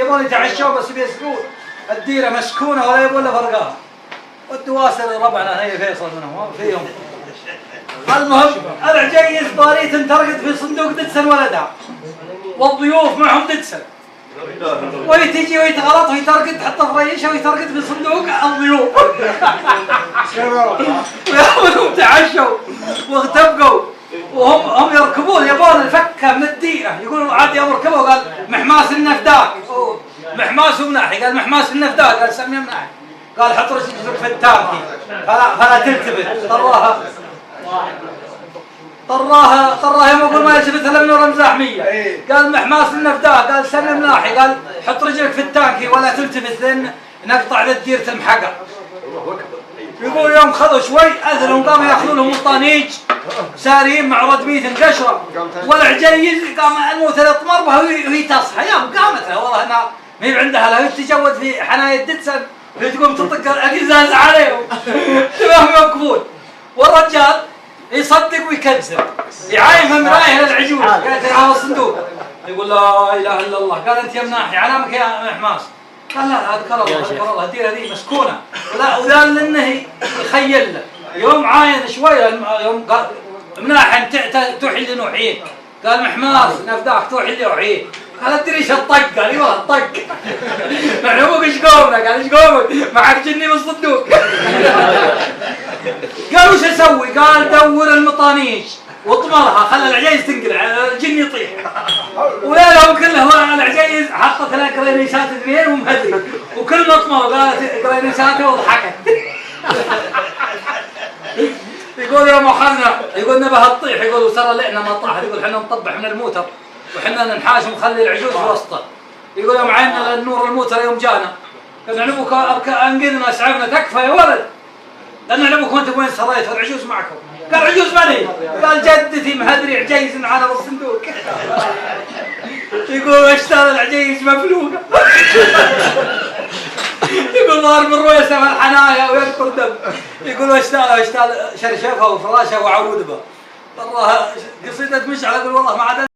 يبون يتعشوا بس بيسكون الديره مسكونه ولا يبون له فرقاها. والدواسر ربعنا هي فيصل منهم فيهم. المهم العجيز باريت انترقت في صندوق ددسن ولدها والضيوف معهم ددسن، ويتجي ويتغلط ويترقد تحطه في ريشه ويترقد في صندوق الضيوف. ويوم تعشوا واغتبقوا وهم يركبون يبون الفكه من الديره، يقولوا عاد يوم ركبوا قال محماس النفداك، محماس ومناحي، قال محماس النفداك، قال سميه مناحي، قال حط رجلك في التانكي فلا تلتفت. طراها يوم يقول ما يلتفت الا من ورا مزاحميه، قال محماس النفداك، قال سميه مناحي، قال حط رجلك في التانكي ولا تلتفت لان نقطع للديره المحقه. يقول يوم خذوا شوي اذنهم قاموا ياخذون لهم الطانيج سارين مع ردميث قشره، والعجيز قام الموتى يطمر بها وهي تصحى، يوم قامت لها والله انها ما هي عندها لا، تجود في حنايا الددسن وهي تقوم تطق الازاز عليهم تباهم يوقفون، والرجال يصدق ويكذب يعاين من مرايه للعجوز، قالت هذا الصندوق، يقول لا اله الا الله، قال انت يا مناحي علامك يا محماس، قال لا اذكر الله اذكر الله، الديره ذي مسكونه وذا لانه يخيل له. يوم عاين شويه يوم قال مناحي توحي اللي نوحيك، قال محماس نفداك توحي اللي اوحيك، قال ادري ايش الطق، قال ايوه الطق. معلومك ايش قومنا، قال ايش قومك معك جني بالصندوق. قال وش اسوي، قال دور المطانيش واطمرها خلى العجيز تنقلع الجن يطيح، وليلهم كله العجيز حطت لها قرينيسات اثنين ومهدي، وكل ما اطمر قالت قرينيساته وضحكت. يقول يوم اخذنا يقول نبه تطيح، يقول ترى لعنا ما طاحت، يقول احنا نطبح من الموتر وحنا ننحاش ونخلي العجوز في وسطه. يقول يوم عينا النور الموتر يوم جانا قال نعلمك انقذنا اسعفنا تكفى يا ولد، قال نعلمك وانت وين سريت والعجوز معكم، قال عجوز مني، قال جدتي مهدري عجيز على الصندوق. يقول اشترى العجيز مفلوقه. يقول ظهر من رويسه في الحنايا وينقر دم، يقول اشترى شرشفه وفراشه وعود به. والله قصيده مشعل يقول والله ما عاد